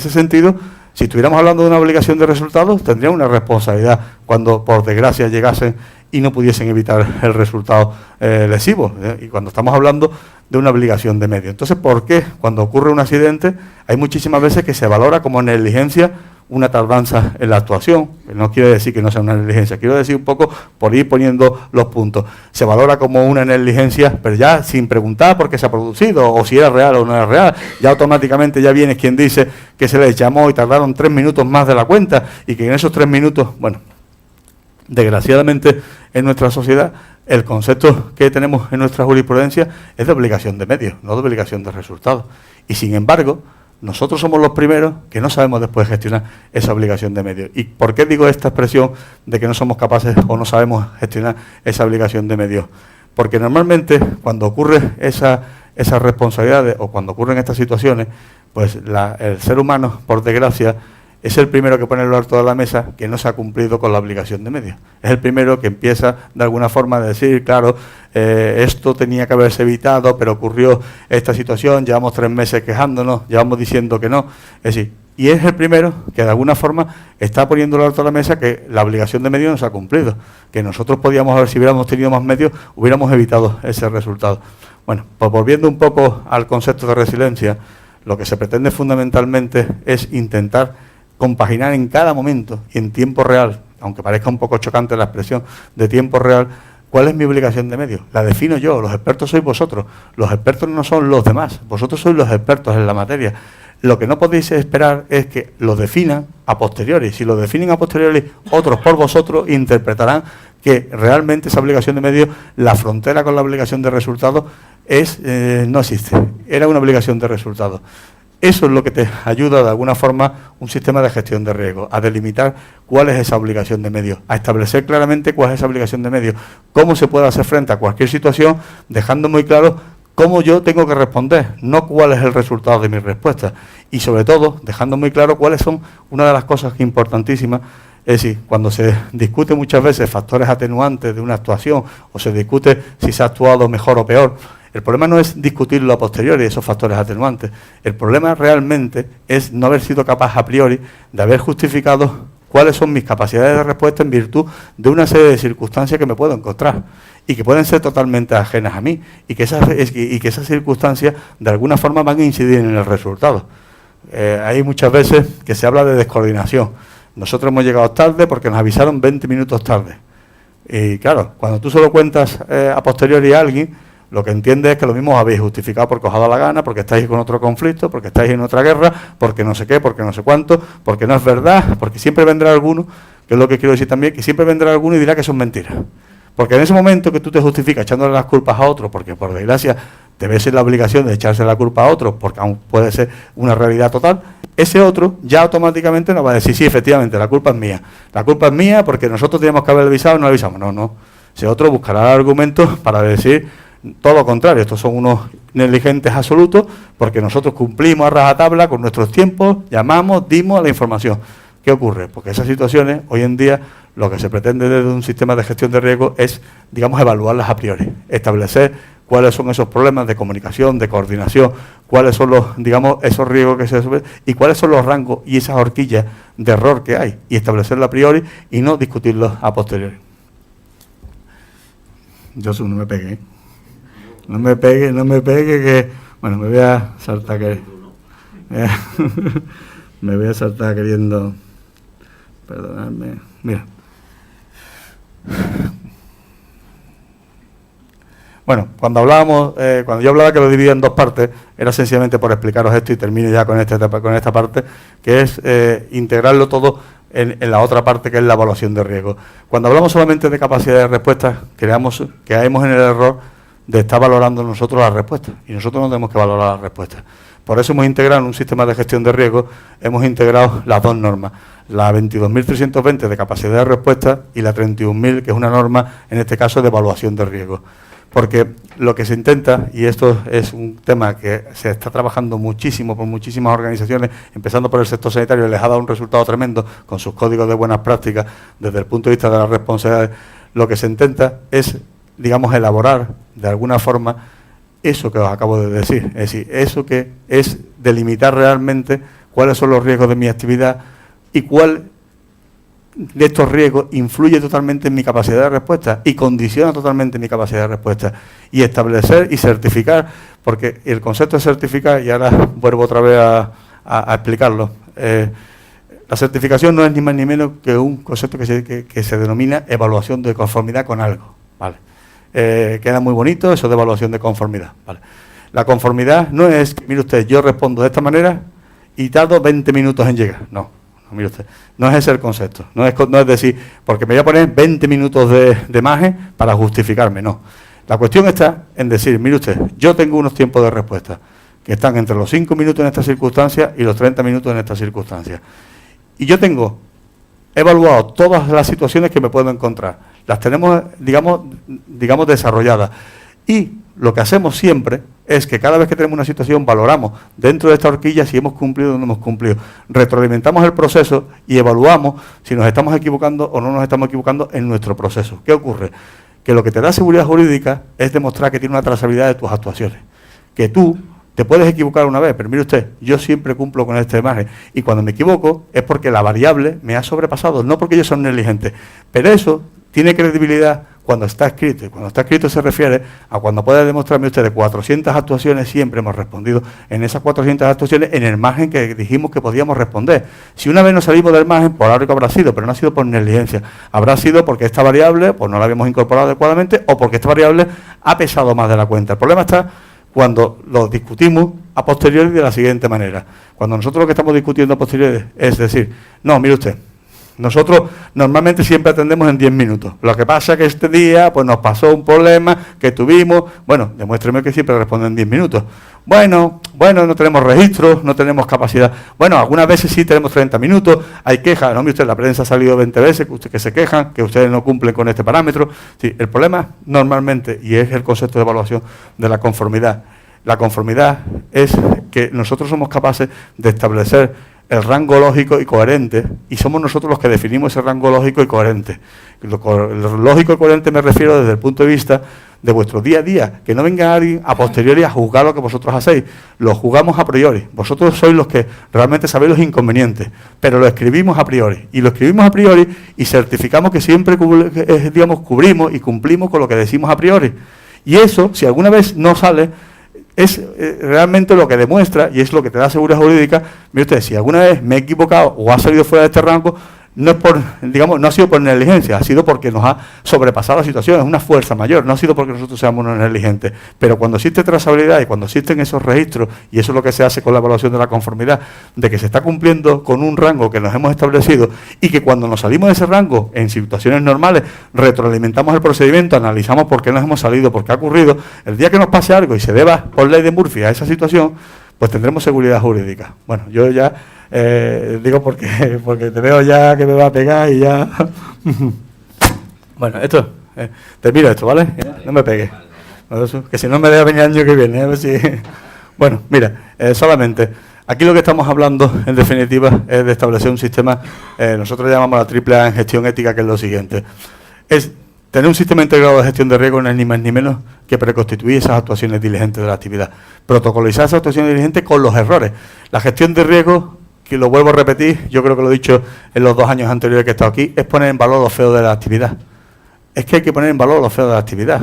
sentido, si estuviéramos hablando de una obligación de resultados, tendrían una responsabilidad cuando, por desgracia, llegasen y no pudiesen evitar el resultado lesivo. Y cuando estamos hablando de una obligación de medio. Entonces, ¿por qué cuando ocurre un accidente hay muchísimas veces que se valora como negligencia una tardanza en la actuación? No quiere decir que no sea una negligencia, quiero decir un poco por ir poniendo los puntos. Se valora como una negligencia, pero ya sin preguntar por qué se ha producido o si era real o no era real. Ya automáticamente ya viene quien dice que se les llamó y tardaron 3 minutos más de la cuenta y que en esos 3 minutos, bueno, desgraciadamente en nuestra sociedad el concepto que tenemos en nuestra jurisprudencia es de obligación de medios, no de obligación de resultados. Y sin embargo, nosotros somos los primeros que no sabemos después gestionar esa obligación de medios. ¿Y por qué digo esta expresión de que no somos capaces o no sabemos gestionar esa obligación de medios? Porque normalmente cuando ocurre esas responsabilidades o cuando ocurren estas situaciones, pues el ser humano, por desgracia, es el primero que pone el alto de la mesa que no se ha cumplido con la obligación de medios. Es el primero que empieza de alguna forma a decir, claro, esto tenía que haberse evitado, pero ocurrió esta situación, llevamos 3 meses quejándonos, llevamos diciendo que no. Es decir, y es el primero que de alguna forma está poniendo el alto de la mesa que la obligación de medios no se ha cumplido, que nosotros podíamos haber, si hubiéramos tenido más medios, hubiéramos evitado ese resultado. Bueno, pues volviendo un poco al concepto de resiliencia, lo que se pretende fundamentalmente es intentar compaginar en cada momento y en tiempo real, aunque parezca un poco chocante la expresión de tiempo real, ¿cuál es mi obligación de medios? La defino yo, los expertos sois vosotros, los expertos no son los demás, vosotros sois los expertos en la materia. Lo que no podéis esperar es que lo definan a posteriori. Si lo definen a posteriori, otros por vosotros interpretarán que realmente esa obligación de medios, la frontera con la obligación de resultados, no existe. Era una obligación de resultados. Eso es lo que te ayuda de alguna forma un sistema de gestión de riesgo, a delimitar cuál es esa obligación de medios, a establecer claramente cuál es esa obligación de medios, cómo se puede hacer frente a cualquier situación, dejando muy claro cómo yo tengo que responder, no cuál es el resultado de mi respuesta. Y sobre todo, dejando muy claro cuáles son una de las cosas importantísimas. Es decir, cuando se discute muchas veces factores atenuantes de una actuación o se discute si se ha actuado mejor o peor, el problema no es discutirlo a posteriori, esos factores atenuantes. El problema realmente es no haber sido capaz a priori de haber justificado cuáles son mis capacidades de respuesta en virtud de una serie de circunstancias que me puedo encontrar y que pueden ser totalmente ajenas a mí y que esas circunstancias de alguna forma van a incidir en el resultado. Hay muchas veces que se habla de descoordinación. Nosotros hemos llegado tarde porque nos avisaron 20 minutos tarde. Y claro, cuando tú solo cuentas a posteriori a alguien, lo que entiendes es que lo mismo os habéis justificado porque os ha dado la gana, porque estáis con otro conflicto, porque estáis en otra guerra, porque no sé qué, porque no sé cuánto, porque no es verdad, porque siempre vendrá alguno, que es lo que quiero decir también, que siempre vendrá alguno y dirá que son mentiras. Porque en ese momento que tú te justificas echándole las culpas a otro, porque por desgracia te ves en la obligación de echarse la culpa a otro, porque aún puede ser una realidad total, ese otro ya automáticamente nos va a decir, sí, efectivamente, la culpa es mía porque nosotros teníamos que haber avisado y no avisamos. No. Ese otro buscará argumentos para decir todo lo contrario, estos son unos negligentes absolutos porque nosotros cumplimos a rajatabla con nuestros tiempos, llamamos, dimos la información. ¿Qué ocurre? Porque esas situaciones, hoy en día, lo que se pretende desde un sistema de gestión de riesgo es, digamos, evaluarlas a priori, establecer cuáles son esos problemas de comunicación, de coordinación, cuáles son los, digamos, esos riesgos que se suben y cuáles son los rangos y esas horquillas de error que hay, y establecerlo a priori y no discutirlos a posteriori. Josu, no me pegue, ¿eh? No me pegue, que... Bueno, me voy a saltar me voy a saltar queriendo... Perdonadme. Mira. Bueno, cuando yo hablaba que lo dividía en dos partes, era sencillamente por explicaros esto y termino ya con esta parte, que es integrarlo todo en la otra parte, que es la evaluación de riesgo. Cuando hablamos solamente de capacidad de respuesta, caemos en el error de estar valorando nosotros las respuestas, y nosotros no tenemos que valorar las respuestas. Por eso hemos integrado en un sistema de gestión de riesgo, hemos integrado las dos normas, la 22.320 de capacidad de respuesta y la 31.000, que es una norma, en este caso, de evaluación de riesgo. Porque lo que se intenta, y esto es un tema que se está trabajando muchísimo por muchísimas organizaciones, empezando por el sector sanitario, les ha dado un resultado tremendo con sus códigos de buenas prácticas desde el punto de vista de la responsabilidad. Lo que se intenta es, digamos, elaborar de alguna forma eso que os acabo de decir, es decir, eso que es delimitar realmente cuáles son los riesgos de mi actividad y cuál de estos riesgos influye totalmente en mi capacidad de respuesta y condiciona totalmente mi capacidad de respuesta, y establecer y certificar, porque el concepto de certificar, y ahora vuelvo otra vez a explicarlo, la certificación no es ni más ni menos que un concepto que se denomina evaluación de conformidad con algo, ¿vale? Queda muy bonito eso de evaluación de conformidad, ¿vale? La conformidad no es, mire usted, yo respondo de esta manera y tardo 20 minutos en llegar, no, mire usted, no es ese el concepto, no es decir, porque me voy a poner 20 minutos de margen para justificarme, no. La cuestión está en decir, mire usted, yo tengo unos tiempos de respuesta que están entre los 5 minutos en esta circunstancia y los 30 minutos en esta circunstancia. Y yo tengo evaluado todas las situaciones que me puedo encontrar. Las tenemos, digamos, desarrolladas. Y lo que hacemos siempre es que cada vez que tenemos una situación valoramos dentro de esta horquilla si hemos cumplido o no hemos cumplido. Retroalimentamos el proceso y evaluamos si nos estamos equivocando o no nos estamos equivocando en nuestro proceso. ¿Qué ocurre? Que lo que te da seguridad jurídica es demostrar que tiene una trazabilidad de tus actuaciones. Que tú te puedes equivocar una vez, pero mire usted, yo siempre cumplo con este margen. Y cuando me equivoco es porque la variable me ha sobrepasado, no porque yo soy negligente. Pero eso tiene credibilidad cuando está escrito. Y cuando está escrito se refiere a cuando puede demostrarme usted de 400 actuaciones, siempre hemos respondido en esas 400 actuaciones en el margen que dijimos que podíamos responder. Si una vez nos salimos del margen, por algo que habrá sido, pero no ha sido por negligencia. Habrá sido porque esta variable pues no la habíamos incorporado adecuadamente o porque esta variable ha pesado más de la cuenta. El problema está cuando lo discutimos a posteriori de la siguiente manera. Cuando nosotros lo que estamos discutiendo a posteriori es decir, no, mire usted, nosotros normalmente siempre atendemos en 10 minutos. Lo que pasa es que este día pues nos pasó un problema que tuvimos. Bueno, demuéstreme que siempre responden en 10 minutos. Bueno, no tenemos registros, no tenemos capacidad. Bueno, algunas veces sí tenemos 30 minutos, hay quejas. No, mire usted, la prensa ha salido 20 veces que se quejan, que ustedes no cumplen con este parámetro. Sí, el problema normalmente, y es el concepto de evaluación de la conformidad. La conformidad es que nosotros somos capaces de establecer el rango lógico y coherente, y somos nosotros los que definimos ese rango lógico y coherente. Lo lógico y coherente me refiero desde el punto de vista de vuestro día a día, que no venga alguien a posteriori a juzgar lo que vosotros hacéis, lo juzgamos a priori. Vosotros sois los que realmente sabéis los inconvenientes, pero lo escribimos a priori, y certificamos que siempre cubrimos y cumplimos con lo que decimos a priori. Y eso, si alguna vez no sale, es realmente lo que demuestra, y es lo que te da seguridad jurídica. Mire usted, si alguna vez me he equivocado o ha salido fuera de este rango, no es por, no ha sido por negligencia, ha sido porque nos ha sobrepasado la situación, es una fuerza mayor, no ha sido porque nosotros seamos unos negligentes. Pero cuando existe trazabilidad y cuando existen esos registros, y eso es lo que se hace con la evaluación de la conformidad, de que se está cumpliendo con un rango que nos hemos establecido, y que cuando nos salimos de ese rango, en situaciones normales, retroalimentamos el procedimiento, analizamos por qué nos hemos salido, por qué ha ocurrido, el día que nos pase algo y se deba por ley de Murphy a esa situación, pues tendremos seguridad jurídica. Bueno, yo ya digo porque te veo ya que me va a pegar y ya... Bueno, esto, termino esto, ¿vale? No me pegue. Que si no me deja venir el año que viene, a ver si... Bueno, mira, solamente, aquí lo que estamos hablando, en definitiva, es de establecer un sistema, nosotros llamamos la AAA en gestión ética, que es lo siguiente. Es tener un sistema integrado de gestión de riesgo, no es ni más ni menos que preconstituir esas actuaciones diligentes de la actividad. Protocolizar esas actuaciones diligentes con los errores. La gestión de riesgo, que lo vuelvo a repetir, yo creo que lo he dicho en los 2 años anteriores que he estado aquí, es poner en valor los feos de la actividad. Es que hay que poner en valor los feos de la actividad.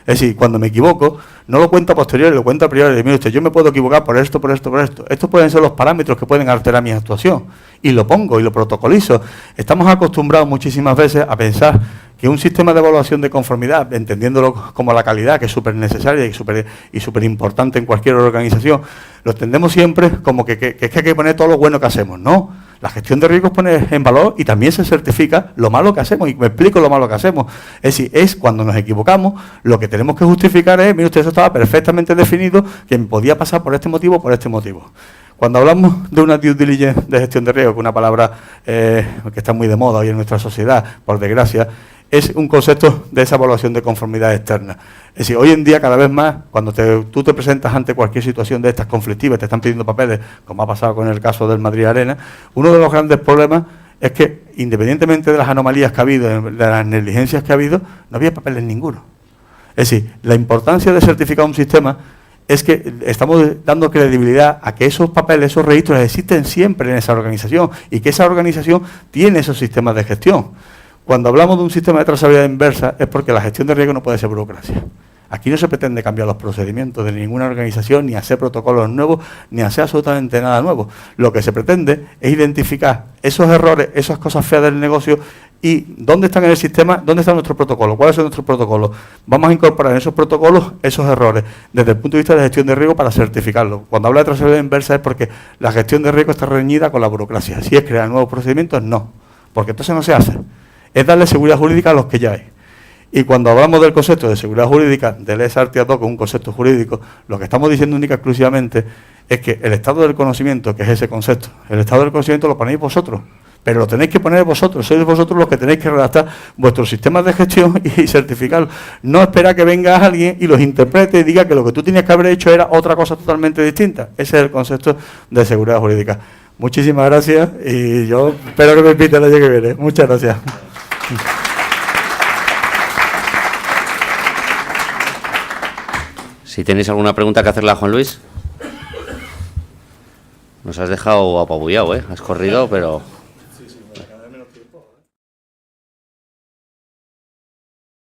Es decir, cuando me equivoco, no lo cuento a posteriori, lo cuento a priori. Mire usted, yo me puedo equivocar por esto, por esto, por esto. Estos pueden ser los parámetros que pueden alterar mi actuación. Y lo pongo y lo protocolizo. Estamos acostumbrados muchísimas veces a pensar que un sistema de evaluación de conformidad, entendiéndolo como la calidad, que es súper necesaria y súper importante en cualquier organización, lo entendemos siempre como que es que hay que poner todo lo bueno que hacemos. No, la gestión de riesgos pone en valor y también se certifica lo malo que hacemos, y me explico lo malo que hacemos. Es decir, es cuando nos equivocamos, lo que tenemos que justificar es, mire usted, eso estaba perfectamente definido, que me podía pasar por este motivo, por este motivo. Cuando hablamos de una due diligence de gestión de riesgo, que es una palabra que está muy de moda hoy en nuestra sociedad, por desgracia, es un concepto de esa evaluación de conformidad externa. Es decir, hoy en día cada vez más, cuando tú te presentas ante cualquier situación de estas conflictivas, te están pidiendo papeles, como ha pasado con el caso del Madrid Arena, uno de los grandes problemas es que, independientemente de las anomalías que ha habido, de las negligencias que ha habido, no había papeles ninguno. Es decir, la importancia de certificar un sistema es que estamos dando credibilidad a que esos papeles, esos registros existen siempre en esa organización, y que esa organización tiene esos sistemas de gestión. Cuando hablamos de un sistema de trazabilidad inversa es porque la gestión de riesgo no puede ser burocracia. Aquí no se pretende cambiar los procedimientos de ninguna organización, ni hacer protocolos nuevos, ni hacer absolutamente nada nuevo. Lo que se pretende es identificar esos errores, esas cosas feas del negocio, y dónde están en el sistema, dónde están nuestros protocolos, cuáles son nuestros protocolos. Vamos a incorporar en esos protocolos esos errores desde el punto de vista de gestión de riesgo para certificarlo. Cuando habla de trazabilidad inversa es porque la gestión de riesgo está reñida con la burocracia. Si es crear nuevos procedimientos, no, porque entonces no se hace. Es darle seguridad jurídica a los que ya hay. Y cuando hablamos del concepto de seguridad jurídica, del ESARTIA 2, que es un concepto jurídico, lo que estamos diciendo única y exclusivamente es que el estado del conocimiento, que es ese concepto, el estado del conocimiento lo ponéis vosotros. pero lo tenéis que poner vosotros, sois vosotros los que tenéis que redactar vuestros sistemas de gestión y certificarlos. No esperar que venga alguien y los interprete y diga que lo que tú tenías que haber hecho era otra cosa totalmente distinta. Ese es el concepto de seguridad jurídica. Muchísimas gracias y yo espero que me inviten el año que viene. Muchas gracias. Si tenéis alguna pregunta que hacerle a Juan Luis. Nos has dejado apabullado, ¿eh? Has corrido, pero...